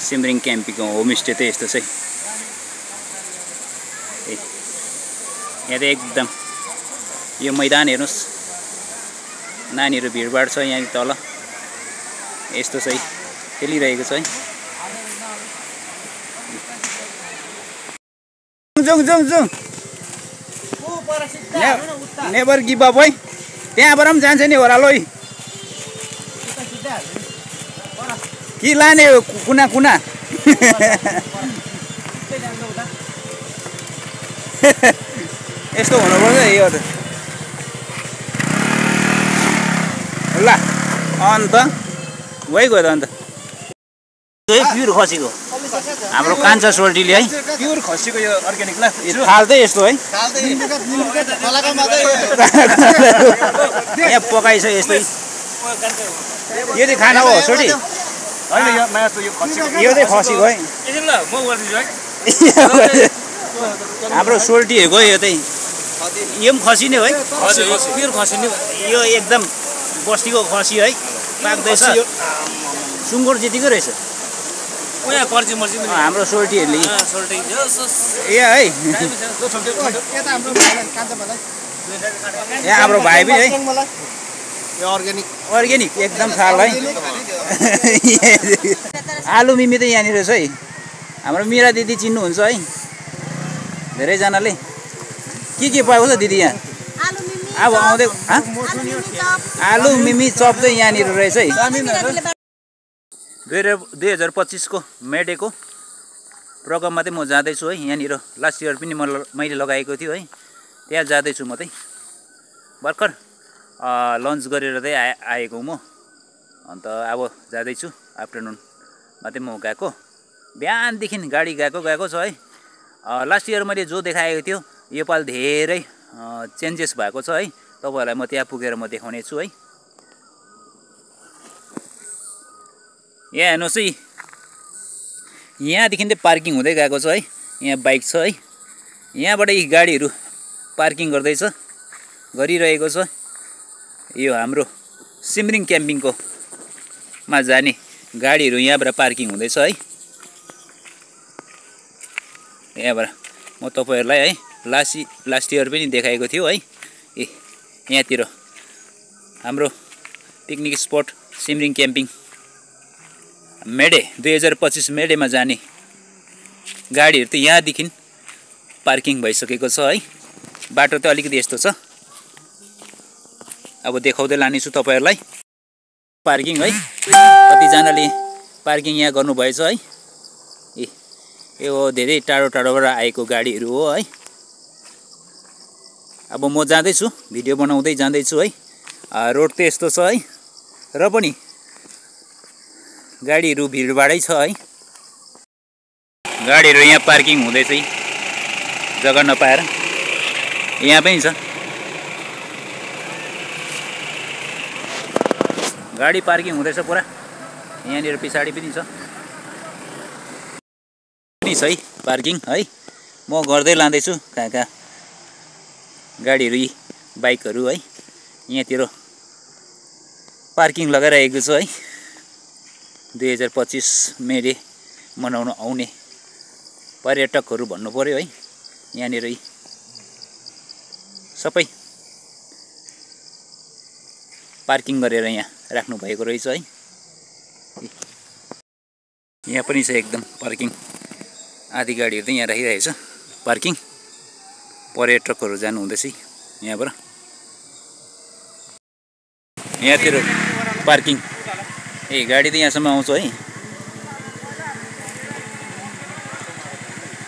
Simmering क्याम्पिङको homestay चाहिँ यस्तो छ। यहाँ त एकदम यो मैदान हेर्नुस्, नानीहरू भिडभाड छ यहाँ तल यस्तो चाहिँ खेलिरहेको छ है। नेभर गिभ अप है, त्यहाँबाट पनि जान्छ नि ओह्रालो कि लाने कुना कुना यस्तो हुनुपर्छ यो त। ल अन्त गयो त अन्त प्युर खसीको हाम्रो कान्छा सोल्टीले है, प्युर खसीको यो अर्ग्यानिक ल थाल चाहिँ यस्तो है। यहाँ पकाइछ यस्तै, यो चाहिँ खाना हो सोल्टी होइन, यो चाहिँ खसीको है। हाम्रो सोल्टीहरूको यो चाहिँ यो पनि खसी नै है, प्युर खसी नै। यो एकदम बस्तीको खसी है, पाक्दैछ सुँगुर जतिको रहेछ हाम्रो सोल्टीहरूले। ए है यहाँ हाम्रो भाइ पनि है, अर्ग्यानिक एकदम थाल है। आलु मिमी त यहाँनिर छ है, हाम्रो मिरा दिदी चिन्नुहुन्छ है धेरैजनाले। के पाउँछ दिदी यहाँ? अब आउँदै आलु मिमी चप चाहिँ यहाँनिर रहेछ है। 2025 को मेडेको प्रोग्राममा चाहिँ म जाँदैछु है। यहाँनिर लास्ट इयर पनि मैले लगाएको थियो है, त्यहाँ जाँदैछु म चाहिँ भर्खर लन्च गरेर चाहिँ आएको म। अन्त अब जाँदैछु, आफ्टरनुनमा चाहिँ म गएको, बिहानदेखि गाडी गएको छ है। लास्ट इयर मैले जो देखाएको थियो योपालि धेरै चेन्जेस भएको छ है। तपाईँहरूलाई म त्यहाँ पुगेर म देखाउने छु है। यहाँ हेर्नुहोस् है, यहाँदेखि चाहिँ पार्किङ हुँदै गएको छ है। यहाँ बाइक छ है, यहाँबाट यी गाडीहरू पार्किङ गरिरहेको छ। यो हाम्रो सिमरिङ क्याम्पिङको मा जाने गाडीहरू यहाँबाट पार्किङ हुँदैछ है। यहाँबाट म तपाईँहरूलाई है लास्ट इयर पनि देखाएको थियो है। यहाँतिर हाम्रो पिकनिक स्पट सिमरिङ क्याम्पिङ मेडे 2025 मेडेमा जाने गाडीहरू त यहाँदेखि पार्किङ भइसकेको छ है। बाटो त अलिकति यस्तो छ, अब देखाउँदै लानेछु तपाईँहरूलाई पार्किङ है। कतिजनाले पार्किङ यहाँ गर्नुभएछ है। यो धेरै टाढोबाट आएको गाडीहरू हो है। अब म जाँदैछु, भिडियो बनाउँदै जाँदैछु है। रोड त यस्तो छ है, र पनि गाडीहरू भिडभाडै छ है। गाडीहरू यहाँ पार्किङ हुँदैछ है, जग्गा नपाएर। यहाँ पनि छ गाडी पार्किङ हुँदैछ पुरा। यहाँनिर पछाडि पनि छ है पार्किङ है। म गर्दै लाँदैछु कहाँ गाडीहरू, यी बाइकहरू है यहाँतिर पार्किङ लगाइरहेको छ है। 2025 मेडे मनाउन आउने पर्यटकहरू भन्नु पर्यो है। यहाँनिर सबै पार्किङ गरेर यहाँ राख्नु भएको रहेछ है। यहाँ पनि छ एकदम पार्किङ, आधी गाडीहरू त यहाँ राखिरहेको छ पार्किङ। पर्यटकहरू जानु हुँदैछ यहाँबाट। यहाँतिर पार्किङ, गाडी त यहाँसम्म आउँछ है।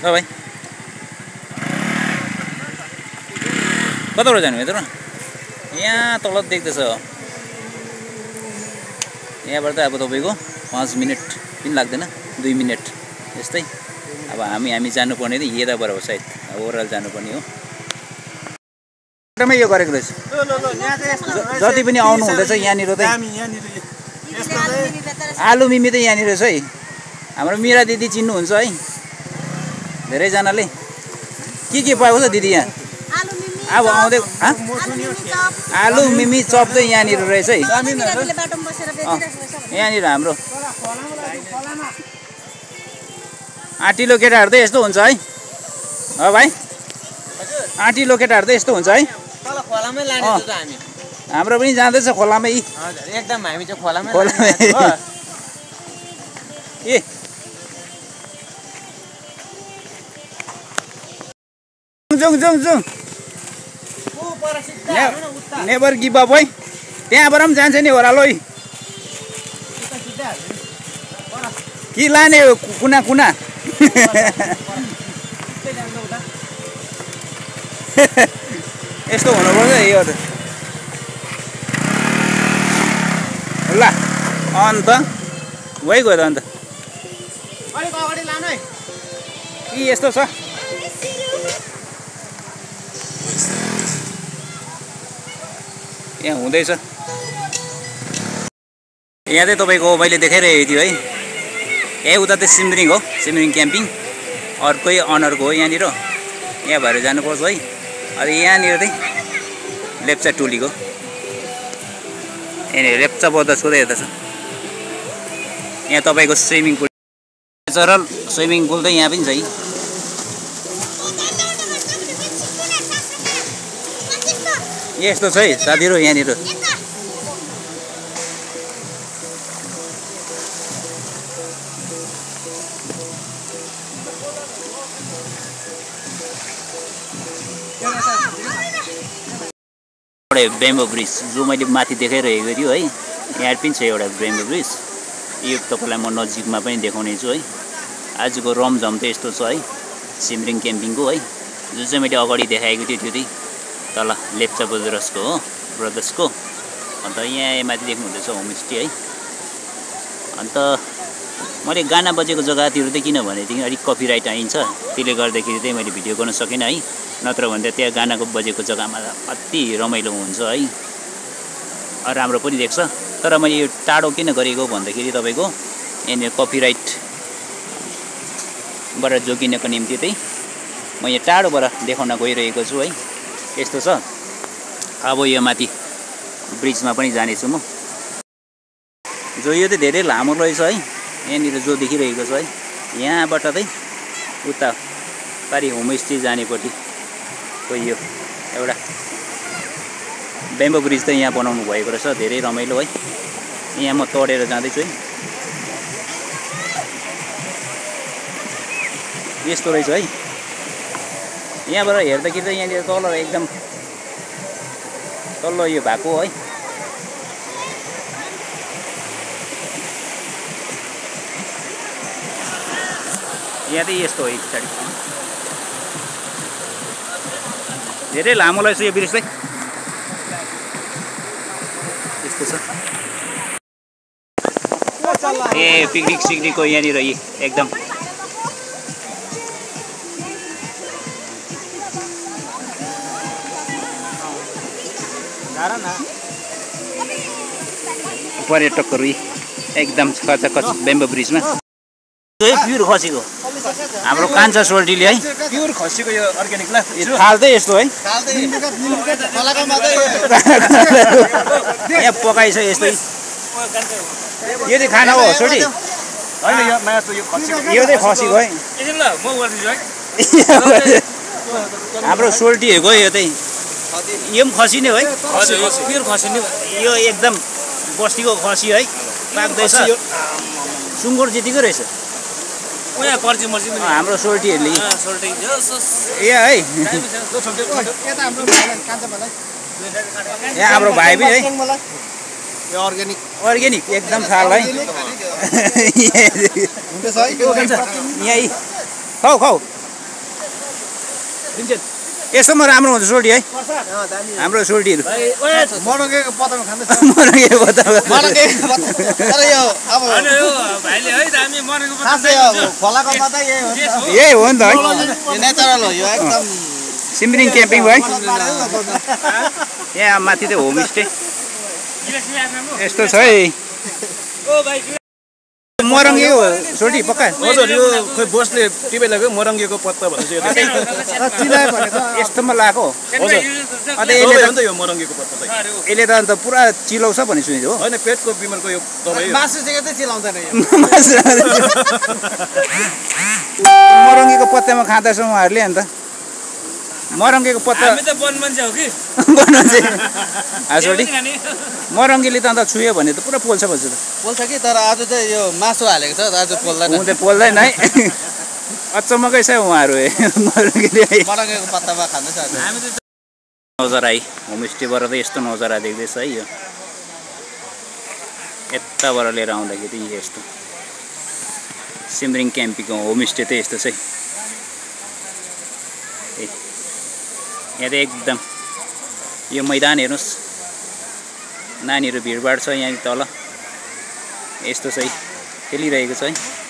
ल भाइ कताबाट जानु यत्रो? यहाँ तल देख्दैछ, यहाँबाट त अब तपाईँको 5 मिनट पनि लाग्दैन, 2 मिनट यस्तै। अब हामी जानुपर्ने त यताबाट हो सायद, अब ओह्रालो जानुपर्ने हो। बाटोमै यो गरेको रहेछ, जति पनि आउनु हुँदैछ यहाँनिर त आलु मिमी त यहाँनिर छ है। हाम्रो मिरा दिदी चिन्नुहुन्छ है धेरैजनाले। के पाउँछ दिदी यहाँ? अब आउँदै आलु मिमी चप चाहिँ यहाँनिर रहेछ है। यहाँनिर हाम्रो आँटिलो केटाहरू त यस्तो हुन्छ है हो भाइ आँटिलो केटाहरू त यस्तो हुन्छ है तल खोलामै लाने त हामी हाम्रो पनि जाँदैछ खोलामै हजुर एकदम हामी चाहिँ खोलामै ए जुङ जुङ जुङ नेभर गिभ अप है त्यहाँबाट पनि जान्छ नि ओह्रालो कि लाने कुना कुना यस्तो हुनुपर्छ यो त ल अन्त भइगयो त अन्त कि यस्तो छ यहाँ हुँदैछ यहाँ चाहिँ तपाईँको मैले देखाइरहेको थियो है ए उता चाहिँ सिमरिङ हो सिमरिङ क्याम्पिङ अर्कै अनरको हो यहाँनिर यहाँ भएर जानुपर्छ है अनि यहाँनिर चाहिँ लेप्चा टोलीको यहाँनिर लेप्चा बौद्धको त यता छ यहाँ तपाईँको swimming pool natural swimming pool त यहाँ पनि छ है यस्तो छ है साथीहरू यहाँनिर एउटा बेम्बो ब्रिज जो मैले माथि देखाइरहेको थियो है यहाँ पनि छ एउटा बेम्बो ब्रिज यो तपाईँलाई म नजिकमा पनि देखाउने छु है आजको रमझम त यस्तो छ है सिमरिङ क्याम्पिङको है जुन चाहिँ मैले अगाडि देखाएको थियो त्यो चाहिँ तल लेप्चा ब्रदर्सको हो ब्रदर्सको अन्त यहाँ माथि देख्नुहुँदैछ होमस्टे है अन्त मैले गाना बजेको जग्गातिर चाहिँ किन भनेको थिएँ अलिक कपिराइट आइन्छ त्यसले गर्दाखेरि चाहिँ मैले भिडियो गर्न सकिनँ है नत्र भन्दा त्यहाँ गानाको बजेको जग्गामा अति रमाइलो हुन्छ है राम्रो पनि देख्छ तर मैले यो टाढो किन गरेको भन्दाखेरि तपाईँको यहाँनिर कपिराइटबाट जोगिनको निम्ति चाहिँ म यहाँ टाढोबाट देखाउन गइरहेको छु है यस्तो छ अब यो माथि ब्रिजमा पनि जानेछु म जो यो चाहिँ धेरै लामो रहेछ है यहाँनिर जो देखिरहेको छ है यहाँबाट चाहिँ उता पारि होमस्टे जानेपट्टि यो एउटा बेम्बो ब्रिज त यहाँ बनाउनु भएको रहेछ धेरै रमाइलो है यहाँ म तडेर जाँदैछु है यस्तो रहेछ है यहाँबाट हेर्दाखेरि चाहिँ यहाँनिर तल एकदम तल्लो यो भएको है यहाँ चाहिँ यस्तो हो एक पछाडि धेरै लामो रहेछ यो ब्रिज चाहिँ यस्तो छ ए पिकनिक सिकनिकको यहाँनिर एकदम पर्यटकहरू एकदम खचाखच बेम्बो ब्रिजमा प्युर खसीको हाम्रो कान्छा सोल्टीले है प्युर खसीको यो अर्ग्यानिक ल थाल चाहिँ यस्तो है यहाँ पकाइछ यस्तै यो चाहिँ खाना हो सोल्टी यो चाहिँ खसीको है हाम्रो सोल्टीहरूको यो चाहिँ यो पनि खसी नै हो है प्युर खसी नै यो एकदम बस्तीको खसी है पाक्दैछ सुँगुर जतिकै रहेछ हाम्रो सोल्टीहरूले ए है यहाँ हाम्रो भाइ पनि है अर्ग्यानिक एकदम थाल है यहीँ खाऊ खाऊ यस्तोमा राम्रो हुन्छ सोल्टी है हाम्रो सोल्टीहरू मरङ्गेको पत्तामा खाँदैछ मरङ्गेको पत्तामा यही हो नि त है नेचरल हो यो एकदम सिमरिङ क्याम्पिङ भयो यहाँ माथि चाहिँ होमस्टे यस्तो छ है मरङ्गी हो छोटी पक्का हजुर यो खोइ बोसले टिपे लाग्यो मरङ्गीको पत्ता भनेर चाहिँ चिलाए भनेको यस्तोमा लगाएको हजुर अन्त दबाई यसले हो नि त यो मरङ्गीको पत्ता चाहिँ यसले त अन्त पुरा चिलाउँछ भन्ने सुनेको हो होइन पेटको बिमारको यो दबाई हो मासु चाहिँ चाहिँ चिलाउँदैन यो मरङ्गीको पत्तामा खाँदैछ उहाँहरूले अन्त मरङ्गीको पत्ता वन मान्छे हो कि बनाउँछ छोटी मरङ्गीले त अन्त छुयो भने त पुरा पोल्छ भन्छ त पोल्छ कि तर आज चाहिँ यो मासु हालेको छ आज पोल्दैन ऊ चाहिँ पोल्दैन है अचम्मकै छ उहाँहरू मरङ्गीले मरङ्गीको पत्तामा खाँदैछ आज नजारा है होमस्टेबाट त यस्तो नजारा देख्दैछ है यो यताबाट लिएर आउँदाखेरि यस्तो सिमरिङ क्याम्पीको होमस्टे त यस्तो छ है यहाँ त एकदम यो मैदान हेर्नुहोस् नानीहरू भिडभाड छ यहाँ तल यस्तो चाहिँ खेलिरहेको छ है